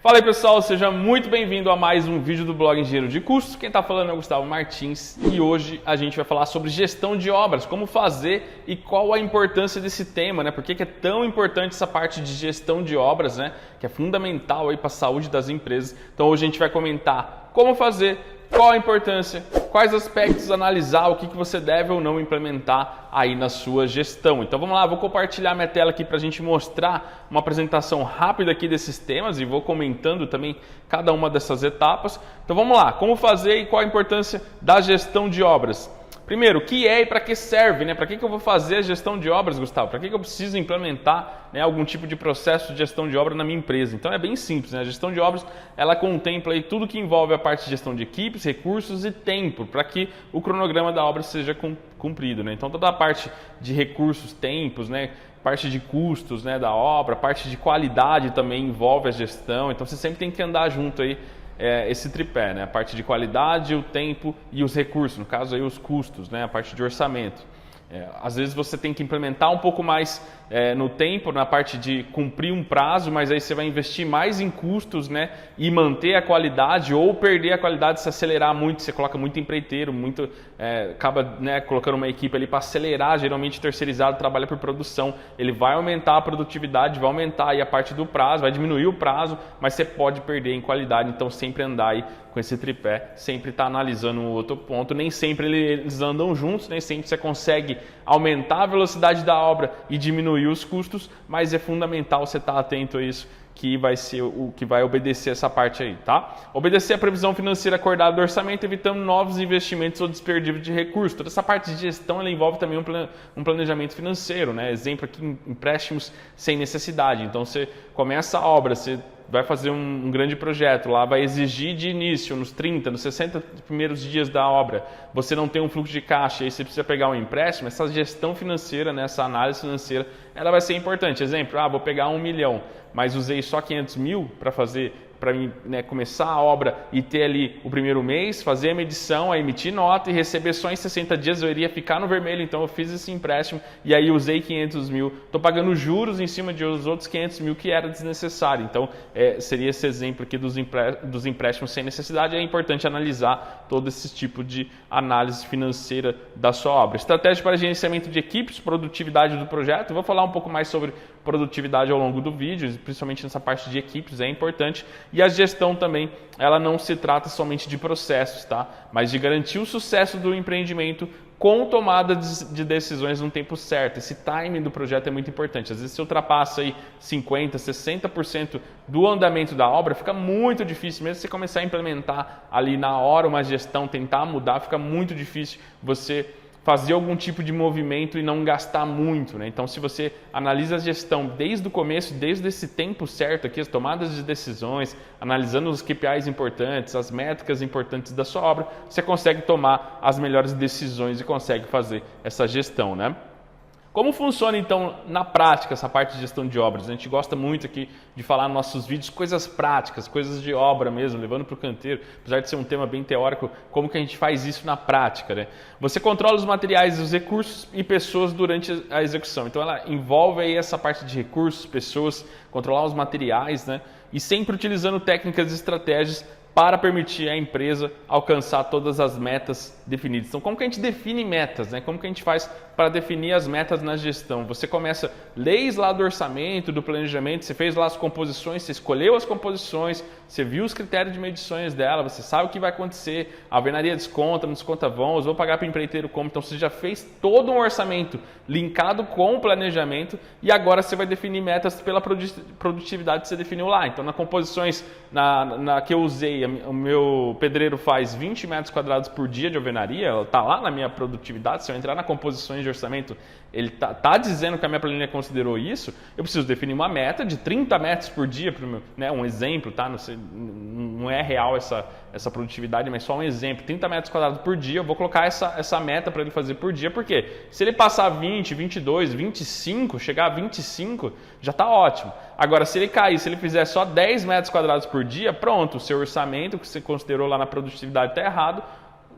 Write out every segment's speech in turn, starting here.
Fala aí pessoal, seja muito bem-vindo a mais um vídeo do blog Engenheiro de Custos. Quem está falando é o Gustavo Martins e hoje a gente vai falar sobre gestão de obras, como fazer e qual a importância desse tema, né? Por que é tão importante essa parte de gestão de obras, né? Que é fundamental aí para a saúde das empresas. Então hoje a gente vai comentar como fazer, qual a importância, quais aspectos analisar, o que você deve ou não implementar aí na sua gestão. Então vamos lá, vou compartilhar minha tela aqui para a gente mostrar uma apresentação rápida aqui desses temas e vou comentando também cada uma dessas etapas. Então vamos lá, como fazer e qual a importância da gestão de obras. Primeiro, o que é e para que serve, né? Para que eu vou fazer a gestão de obras, Gustavo? Para que eu preciso implementar, né, algum tipo de processo de gestão de obra na minha empresa? Então é bem simples, né? A gestão de obras, ela contempla aí tudo que envolve a parte de gestão de equipes, recursos e tempo, para que o cronograma da obra seja cumprido, né? Então toda a parte de recursos, tempos, né? Parte de custos, né, da obra, parte de qualidade também envolve a gestão. Então você sempre tem que andar junto aí. Esse tripé, né? A parte de qualidade, o tempo e os recursos, no caso aí os custos, né? A parte de orçamento. Às vezes você tem que implementar um pouco mais no tempo, na parte de cumprir um prazo, mas aí você vai investir mais em custos, né? E manter a qualidade ou perder a qualidade se acelerar muito, você coloca muito empreiteiro, acaba, né, colocando uma equipe ali para acelerar, geralmente terceirizado trabalha por produção, ele vai aumentar a produtividade, vai aumentar aí a parte do prazo, vai diminuir o prazo, mas você pode perder em qualidade, então sempre andar aí com esse tripé, sempre estar analisando um outro ponto, nem sempre eles andam juntos, nem sempre você consegue aumentar a velocidade da obra e diminuir os custos, mas é fundamental você estar atento a isso, que vai ser o que vai obedecer essa parte aí, tá? Obedecer a previsão financeira acordada do orçamento, evitando novos investimentos ou desperdício de recursos. Toda essa parte de gestão ela envolve também um planejamento financeiro, né? Exemplo aqui, empréstimos sem necessidade. Então você começa a obra, você vai fazer um grande projeto, lá vai exigir de início, nos 30, nos 60 primeiros dias da obra, você não tem um fluxo de caixa e aí você precisa pegar um empréstimo, essa gestão financeira, né, essa análise financeira, ela vai ser importante. Exemplo, vou pegar 1 milhão, mas usei só 500 mil para mim, né, começar a obra e ter ali o primeiro mês, fazer a medição, a emitir nota e receber só em 60 dias, eu iria ficar no vermelho, então eu fiz esse empréstimo e aí usei 500 mil, estou pagando juros em cima de os outros 500 mil que era desnecessário. Então seria esse exemplo aqui dos empréstimos sem necessidade. É importante analisar todo esse tipo de análise financeira da sua obra. Estratégia para gerenciamento de equipes, produtividade do projeto. Eu vou falar um pouco mais sobre produtividade ao longo do vídeo, principalmente nessa parte de equipes, é importante. E a gestão também, ela não se trata somente de processos, tá? Mas de garantir o sucesso do empreendimento com tomada de decisões no tempo certo. Esse timing do projeto é muito importante. Às vezes você ultrapassa aí 50%, 60% do andamento da obra, fica muito difícil, mesmo você começar a implementar ali na hora uma gestão, tentar mudar, fica muito difícil você fazer algum tipo de movimento e não gastar muito, né? Então, se você analisa a gestão desde o começo, desde esse tempo certo aqui, as tomadas de decisões, analisando os KPIs importantes, as métricas importantes da sua obra, você consegue tomar as melhores decisões e consegue fazer essa gestão, né? Como funciona, então, na prática, essa parte de gestão de obras? A gente gosta muito aqui de falar nos nossos vídeos coisas práticas, coisas de obra mesmo, levando para o canteiro, apesar de ser um tema bem teórico, como que a gente faz isso na prática, né? Você controla os materiais, os recursos e pessoas durante a execução. Então, ela envolve aí essa parte de recursos, pessoas, controlar os materiais, né? E sempre utilizando técnicas e estratégias para permitir à empresa alcançar todas as metas definidas. Então, como que a gente define metas, né? Como que a gente faz para definir as metas na gestão? Você começa, leis lá do orçamento, do planejamento, você fez lá as composições, você escolheu as composições, você viu os critérios de medições dela, você sabe o que vai acontecer, a alvenaria desconta, não desconta vãos, vou pagar para o empreiteiro como, então você já fez todo um orçamento linkado com o planejamento e agora você vai definir metas pela produtividade que você definiu lá. Então, nas composições na que eu usei, o meu pedreiro faz 20 metros quadrados por dia de alvenaria, está lá na minha produtividade. Se eu entrar na composições de orçamento, ele tá dizendo que a minha planilha considerou isso, eu preciso definir uma meta de 30 metros por dia, pro meu, né, um exemplo, tá? Não sei, não é real essa produtividade, mas só um exemplo, 30 metros quadrados por dia, eu vou colocar essa meta para ele fazer por dia, porque se ele passar 20, 22, 25, chegar a 25, já está ótimo. Agora, se ele cair, se ele fizer só 10 metros quadrados por dia, pronto, o seu orçamento que você considerou lá na produtividade está errado,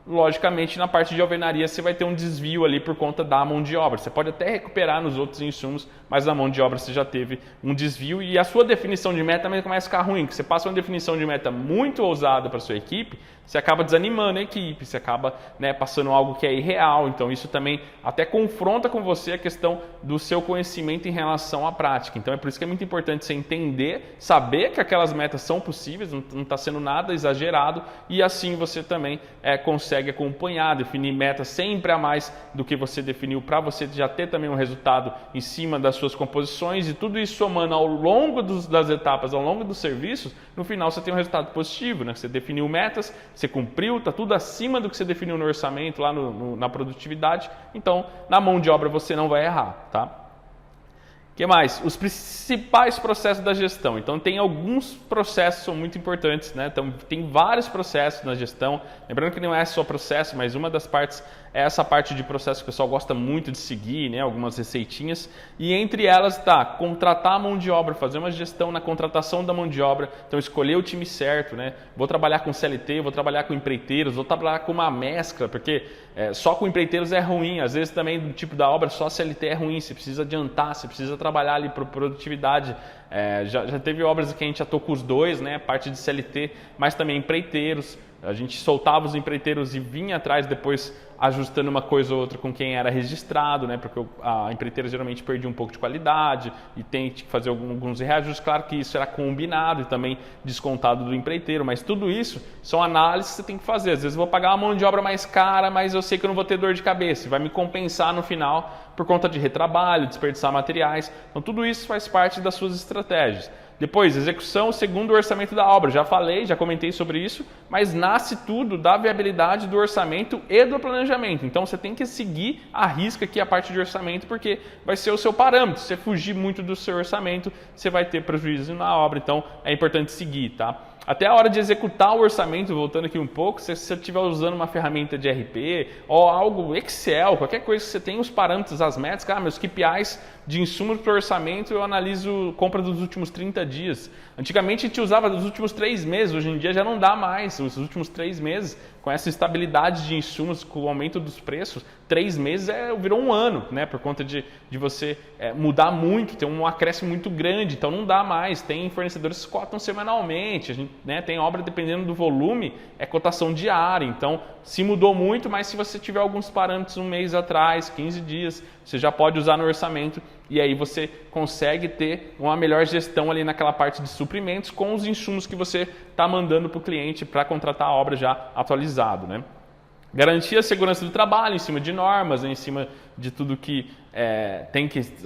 logicamente na parte de alvenaria você vai ter um desvio ali por conta da mão de obra. Você pode até recuperar nos outros insumos, mas na mão de obra você já teve um desvio e a sua definição de meta também começa a ficar ruim, porque você passa uma definição de meta muito ousada para sua equipe, você acaba desanimando a equipe, você acaba, né, passando algo que é irreal. Então isso também até confronta com você a questão do seu conhecimento em relação à prática. Então é por isso que é muito importante você entender, saber que aquelas metas são possíveis, não está sendo nada exagerado, e assim você também consegue acompanhar, definir metas sempre a mais do que você definiu, para você já ter também um resultado em cima das suas composições, e tudo isso somando ao longo das etapas, ao longo dos serviços, no final você tem um resultado positivo, né? Você definiu metas, você cumpriu, está tudo acima do que você definiu no orçamento, lá na produtividade, então na mão de obra você não vai errar, tá? O que mais? Os principais processos da gestão. Então, tem alguns processos que são muito importantes, né? Então, tem vários processos na gestão. Lembrando que não é só processo, mas uma das partes é essa parte de processo que o pessoal gosta muito de seguir, né? Algumas receitinhas. E entre elas está contratar a mão de obra, fazer uma gestão na contratação da mão de obra. Então, escolher o time certo, né? Vou trabalhar com CLT, vou trabalhar com empreiteiros, vou trabalhar com uma mescla, porque só com empreiteiros é ruim. Às vezes também do tipo da obra, só CLT é ruim. Você precisa adiantar, você precisa trabalhar ali para produtividade. Já teve obras que a gente atuou com os dois, né? Parte de CLT, mas também empreiteiros. A gente soltava os empreiteiros e vinha atrás depois ajustando uma coisa ou outra com quem era registrado, né? Porque a empreiteira geralmente perdia um pouco de qualidade e tem que fazer alguns reajustes. Claro que isso era combinado e também descontado do empreiteiro, mas tudo isso são análises que você tem que fazer. Às vezes eu vou pagar uma mão de obra mais cara, mas eu sei que eu não vou ter dor de cabeça, vai me compensar no final por conta de retrabalho, desperdiçar materiais. Então tudo isso faz parte das suas estratégias. Depois, execução segundo o orçamento da obra. Já falei, já comentei sobre isso, mas nasce tudo da viabilidade do orçamento e do planejamento. Então, você tem que seguir a risca aqui a parte de orçamento, porque vai ser o seu parâmetro. Se você fugir muito do seu orçamento, você vai ter prejuízo na obra. Então, é importante seguir, tá? Até a hora de executar o orçamento, voltando aqui um pouco, se você estiver usando uma ferramenta de RP ou algo Excel, qualquer coisa que você tenha os parâmetros, as métricas, meus KPIs de insumos para o orçamento, eu analiso compra dos últimos 30 dias. Antigamente a gente usava dos últimos 3 meses, hoje em dia já não dá mais. Os últimos 3 meses, com essa estabilidade de insumos, com o aumento dos preços, 3 meses virou um ano, né? Por conta de você mudar muito, ter um acréscimo muito grande, então não dá mais. Tem fornecedores que cotam semanalmente, a gente, né, tem obra dependendo do volume, é cotação diária, então se mudou muito, mas se você tiver alguns parâmetros um mês atrás, 15 dias, você já pode usar no orçamento e aí você consegue ter uma melhor gestão ali naquela parte de suprimentos com os insumos que você está mandando para o cliente para contratar a obra já atualizado, né? Garantir a segurança do trabalho em cima de normas, em cima de tudo que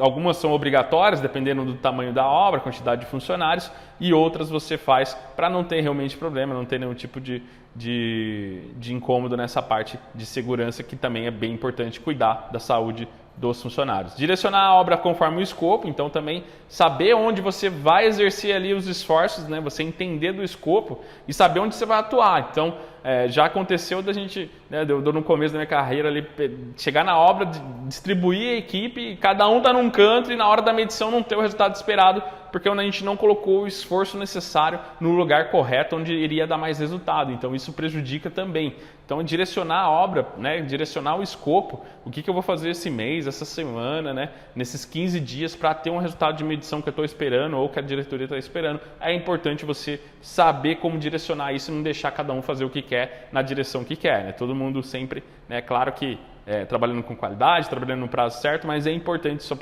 algumas são obrigatórias, dependendo do tamanho da obra, quantidade de funcionários, e outras você faz para não ter realmente problema, não ter nenhum tipo de incômodo nessa parte de segurança, que também é bem importante cuidar da saúde dos funcionários. Direcionar a obra conforme o escopo, então também saber onde você vai exercer ali os esforços, né? Você entender do escopo e saber onde você vai atuar. Então, já aconteceu da gente, né, no começo da minha carreira ali, chegar na obra, distribuir a equipe, e cada um está num canto e na hora da medição não ter o resultado esperado, porque a gente não colocou o esforço necessário no lugar correto onde iria dar mais resultado. Então isso prejudica também. Então direcionar a obra, né, direcionar o escopo, o que eu vou fazer esse mês, essa semana, né, nesses 15 dias para ter um resultado de medição que eu estou esperando ou que a diretoria está esperando. É importante você saber como direcionar isso e não deixar cada um fazer o que quer na direção que quer, né? Todo mundo sempre, né, claro que trabalhando com qualidade, trabalhando no prazo certo, mas é importante, isso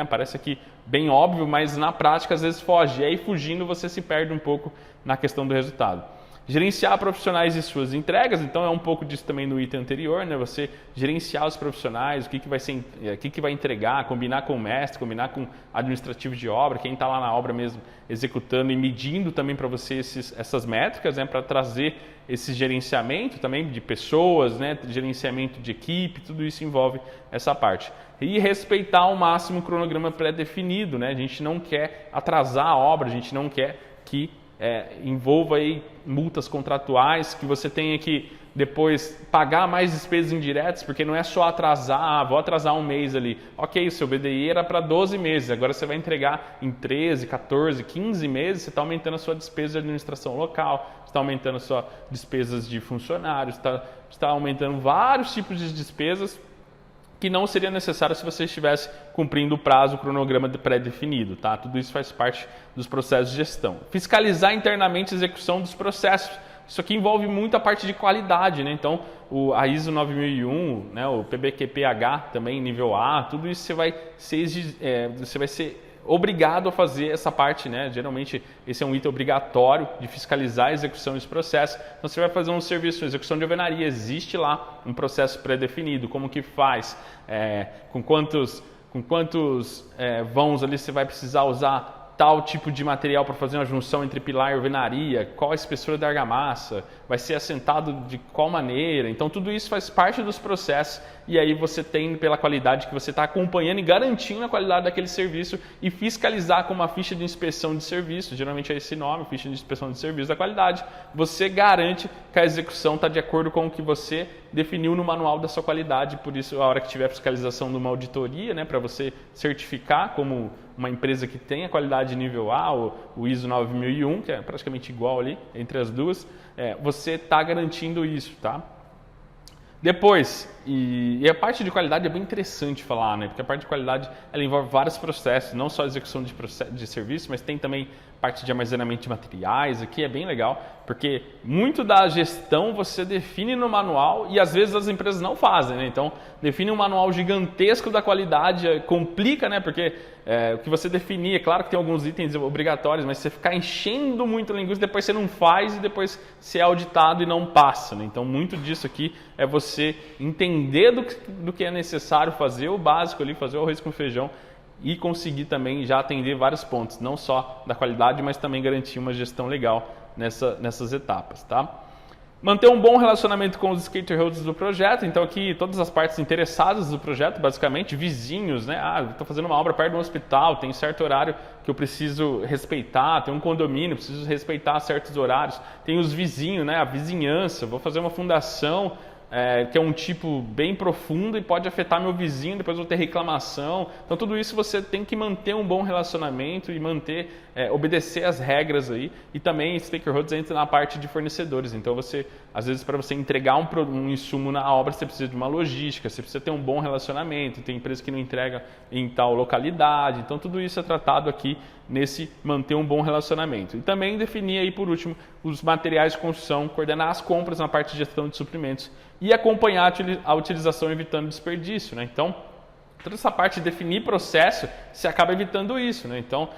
parece aqui bem óbvio, mas na prática às vezes foge, e aí fugindo você se perde um pouco na questão do resultado. Gerenciar profissionais e suas entregas, então é um pouco disso também no item anterior, né? Você gerenciar os profissionais, o que vai entregar, combinar com o mestre, combinar com administrativo de obra, quem está lá na obra mesmo executando e medindo também para você essas métricas, né? Para trazer esse gerenciamento também de pessoas, né? Gerenciamento de equipe, tudo isso envolve essa parte. E respeitar ao máximo o cronograma pré-definido, né? A gente não quer atrasar a obra, a gente não quer que envolva aí multas contratuais, que você tenha que depois pagar mais despesas indiretas, porque não é só atrasar, vou atrasar um mês ali. Ok, o seu BDI era para 12 meses, agora você vai entregar em 13, 14, 15 meses, você está aumentando a sua despesa de administração local, está aumentando a sua despesas de funcionários, está aumentando vários tipos de despesas que não seria necessário se você estivesse cumprindo o prazo, o cronograma pré-definido, tá? Tudo isso faz parte dos processos de gestão. Fiscalizar internamente a execução dos processos. Isso aqui envolve muito a parte de qualidade, né? Então, a ISO 9001, né, o PBQP-H também, nível A, tudo isso você vai ser obrigado a fazer essa parte, né? Geralmente, esse é um item obrigatório de fiscalizar a execução desse processo. Então, você vai fazer um serviço, execução de alvenaria, existe lá um processo pré-definido, como que faz, com quantos vãos ali você vai precisar usar tal tipo de material para fazer uma junção entre pilar e alvenaria, qual a espessura da argamassa, vai ser assentado de qual maneira. Então, tudo isso faz parte dos processos e aí você tem pela qualidade que você está acompanhando e garantindo a qualidade daquele serviço e fiscalizar com uma ficha de inspeção de serviço, geralmente é esse nome, ficha de inspeção de serviço da qualidade, você garante que a execução está de acordo com o que você definiu no manual da sua qualidade, por isso a hora que tiver fiscalização de uma auditoria, né, para você certificar como uma empresa que tem a qualidade nível A, o ISO 9001, que é praticamente igual ali entre as duas, você está garantindo isso, tá? Depois, e a parte de qualidade é bem interessante falar, né? Porque a parte de qualidade ela envolve vários processos, não só a execução de serviço, mas tem também parte de armazenamento de materiais, aqui é bem legal, porque muito da gestão você define no manual e às vezes as empresas não fazem, né? Então, define um manual gigantesco da qualidade, complica, né? Porque o que você definir, é claro que tem alguns itens obrigatórios, mas você ficar enchendo muito a linguiça, depois você não faz e depois você é auditado e não passa, né? Então, muito disso aqui é você entender do que é necessário fazer o básico ali, fazer o arroz com feijão, e conseguir também já atender vários pontos, não só da qualidade, mas também garantir uma gestão legal nessas etapas, tá? Manter um bom relacionamento com os stakeholders do projeto, então aqui todas as partes interessadas do projeto, basicamente, vizinhos, né? Estou fazendo uma obra perto de um hospital, tem certo horário que eu preciso respeitar, tem um condomínio, preciso respeitar certos horários, tem os vizinhos, né? A vizinhança, vou fazer uma fundação, que é um tipo bem profundo e pode afetar meu vizinho, depois eu vou ter reclamação. Então tudo isso você tem que manter um bom relacionamento e obedecer as regras aí. E também stakeholders entra na parte de fornecedores. Então às vezes para você entregar um insumo na obra, você precisa de uma logística, você precisa ter um bom relacionamento, tem empresa que não entrega em tal localidade. Então tudo isso é tratado aqui nesse manter um bom relacionamento. E também definir aí por último os materiais de construção, coordenar as compras na parte de gestão de suprimentos e acompanhar a utilização evitando desperdício, né? Então, toda essa parte de definir processo, você acaba evitando isso, né? Então,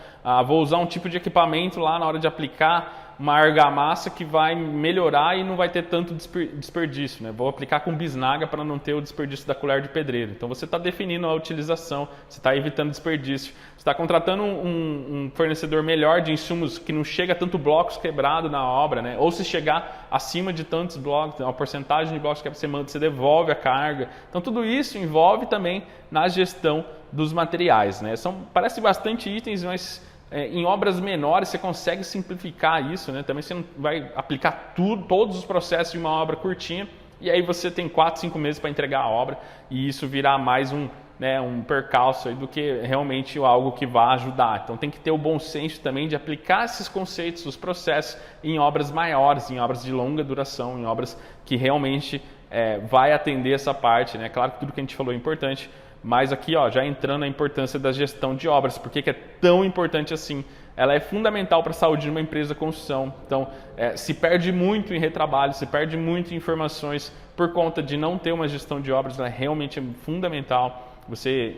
vou usar um tipo de equipamento lá na hora de aplicar uma argamassa que vai melhorar e não vai ter tanto desperdício, né? Vou aplicar com bisnaga para não ter o desperdício da colher de pedreiro. Então, você está definindo a utilização, você está evitando desperdício, você está contratando um fornecedor melhor de insumos que não chega a tanto blocos quebrados na obra, né? Ou se chegar acima de tantos blocos, uma porcentagem de blocos que você devolve a carga. Então, tudo isso envolve também na gestão dos materiais, né? Parece bastante itens, mas em obras menores você consegue simplificar isso, né? Também você não vai aplicar todos os processos de uma obra curtinha e aí você tem 4, 5 meses para entregar a obra e isso virá mais um percalço aí do que realmente algo que vai ajudar. Então tem que ter o bom senso também de aplicar esses conceitos, os processos em obras maiores, em obras de longa duração, em obras que realmente vai atender essa parte, né? Claro que tudo que a gente falou é importante, mas aqui já entrando na importância da gestão de obras, por que é tão importante assim? Ela é fundamental para a saúde de uma empresa de construção. Então, se perde muito em retrabalho, se perde muito em informações por conta de não ter uma gestão de obras, ela realmente é fundamental. Você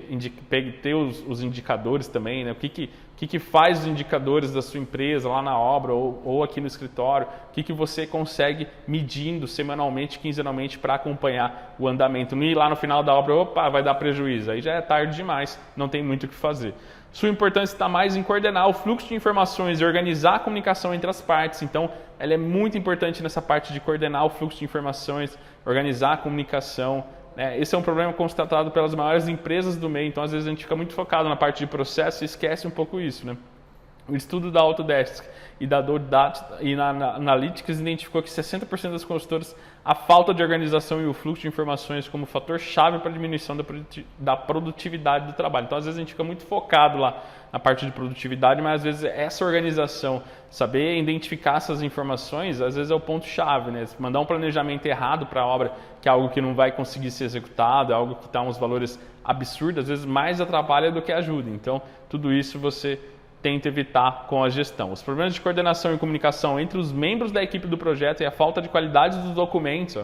ter os indicadores também, né? O que faz os indicadores da sua empresa lá na obra ou aqui no escritório, o que você consegue medindo semanalmente, quinzenalmente para acompanhar o andamento. Não ir lá no final da obra, vai dar prejuízo, aí já é tarde demais, não tem muito o que fazer. Sua importância está mais em coordenar o fluxo de informações e organizar a comunicação entre as partes. Então, ela é muito importante nessa parte de coordenar o fluxo de informações, organizar a comunicação. Esse é um problema constatado pelas maiores empresas do meio, então às vezes a gente fica muito focado na parte de processo e esquece um pouco isso, né? O estudo da Autodesk e da Data e na Analytics identificou que 60% das consultoras a falta de organização e o fluxo de informações como fator-chave para a diminuição da produtividade do trabalho. Então, às vezes, a gente fica muito focado lá na parte de produtividade, mas às vezes essa organização, saber identificar essas informações, às vezes é o ponto-chave, né? Mandar um planejamento errado para a obra, que é algo que não vai conseguir ser executado, é algo que está uns valores absurdos, às vezes mais atrapalha do que ajuda. Então, tudo isso você tenta evitar com a gestão. Os problemas de coordenação e comunicação entre os membros da equipe do projeto e a falta de qualidade dos documentos,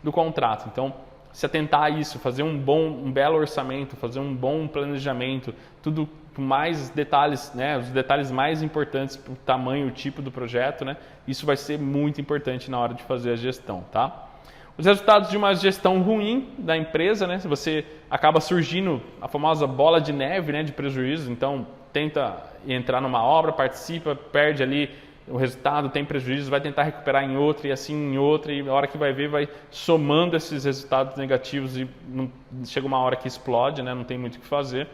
do contrato. Então, se atentar a isso, fazer um belo orçamento, fazer um bom planejamento, tudo com mais detalhes, né, os detalhes mais importantes para o tamanho, o tipo do projeto, né, isso vai ser muito importante na hora de fazer a gestão, tá? Os resultados de uma gestão ruim da empresa, né? Se você acaba surgindo a famosa bola de neve, né, de prejuízo, então tenta entrar numa obra, participa, perde ali o resultado, tem prejuízo, vai tentar recuperar em outra e assim em outra, e a hora que vai ver vai somando esses resultados negativos e chega uma hora que explode, né? Não tem muito o que fazer.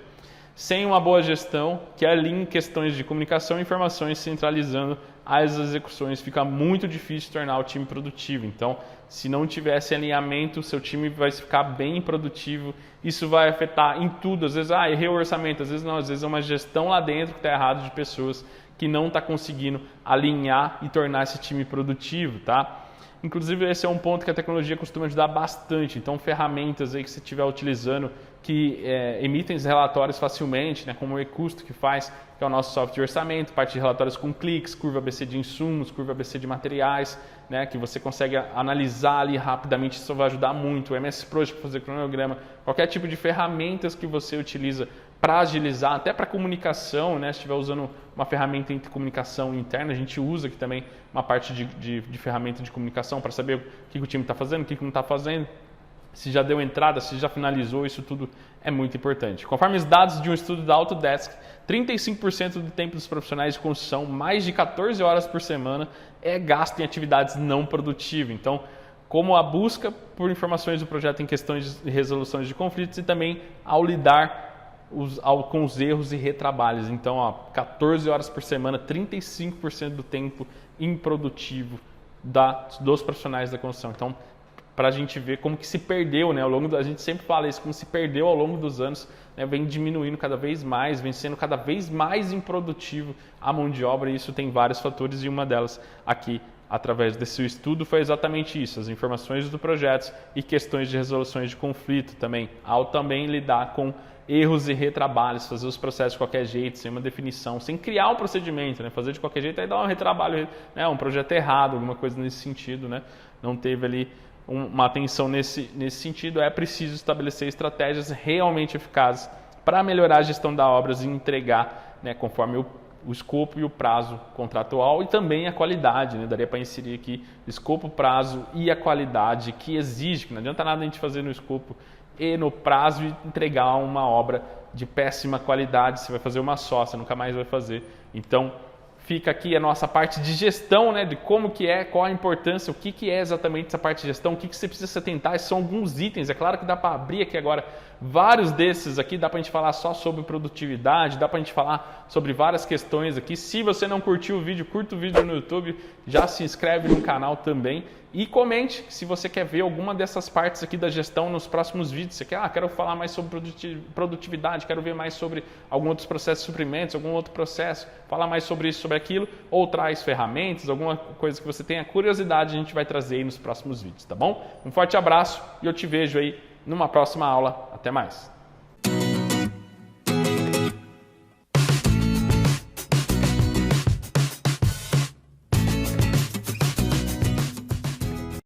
Sem uma boa gestão, que alinhe questões de comunicação e informações centralizando as execuções, fica muito difícil tornar o time produtivo. Então, se não tiver esse alinhamento, seu time vai ficar bem improdutivo. Isso vai afetar em tudo. Às vezes, errei o orçamento. Às vezes não. Às vezes é uma gestão lá dentro que está errada de pessoas que não está conseguindo alinhar e tornar esse time produtivo, tá? Inclusive, esse é um ponto que a tecnologia costuma ajudar bastante. Então, ferramentas aí que você estiver utilizando que emitem relatórios facilmente, né, como o eCusto que faz, que é o nosso software de orçamento, parte de relatórios com cliques, curva ABC de insumos, curva ABC de materiais, né, que você consegue analisar ali rapidamente, isso vai ajudar muito. O MS Project para fazer cronograma, qualquer tipo de ferramentas que você utiliza para agilizar, até para comunicação, né, se estiver usando uma ferramenta de comunicação interna, a gente usa aqui também uma parte de ferramenta de comunicação para saber o que o time está fazendo, o que não está fazendo, se já deu entrada, se já finalizou, isso tudo é muito importante. Conforme os dados de um estudo da Autodesk, 35% do tempo dos profissionais de construção, mais de 14 horas por semana, é gasto em atividades não produtivas. Então, como a busca por informações do projeto em questões de resoluções de conflitos e também ao lidar com os erros e retrabalhos. Então, 14 horas por semana, 35% do tempo improdutivo dos profissionais da construção. Então, para a gente ver como que se perdeu, né, a gente sempre fala isso, como se perdeu ao longo dos anos, né, vem diminuindo cada vez mais, vem sendo cada vez mais improdutivo a mão de obra, e isso tem vários fatores, e uma delas aqui, através desse estudo, foi exatamente isso, as informações do projeto e questões de resoluções de conflito também, ao também lidar com erros e retrabalhos, fazer os processos de qualquer jeito, sem uma definição, sem criar um procedimento, né, fazer de qualquer jeito, aí dá um retrabalho, né, um projeto errado, alguma coisa nesse sentido, né, não teve ali uma atenção nesse sentido. É preciso estabelecer estratégias realmente eficazes para melhorar a gestão das obras e entregar, né, conforme o escopo e o prazo contratual e também a qualidade, né? Daria para inserir aqui escopo, prazo e a qualidade que exige, que não adianta nada a gente fazer no escopo e no prazo e entregar uma obra de péssima qualidade. Você vai fazer uma só, você nunca mais vai fazer. Então, fica aqui a nossa parte de gestão, né, de como que é, qual a importância, o que é exatamente essa parte de gestão, o que você precisa se atentar. Esses são alguns itens, é claro que dá para abrir aqui agora vários desses aqui, dá para a gente falar só sobre produtividade, dá para a gente falar sobre várias questões aqui. Se você não curtiu o vídeo, curta o vídeo no YouTube, já se inscreve no canal também e comente se você quer ver alguma dessas partes aqui da gestão nos próximos vídeos. Você quer, quero falar mais sobre produtividade, quero ver mais sobre algum outros processos de suprimentos, algum outro processo, falar mais sobre isso, sobre aquilo, ou traz ferramentas, alguma coisa que você tenha curiosidade, a gente vai trazer aí nos próximos vídeos, tá bom? Um forte abraço e eu te vejo aí numa próxima aula. Até mais!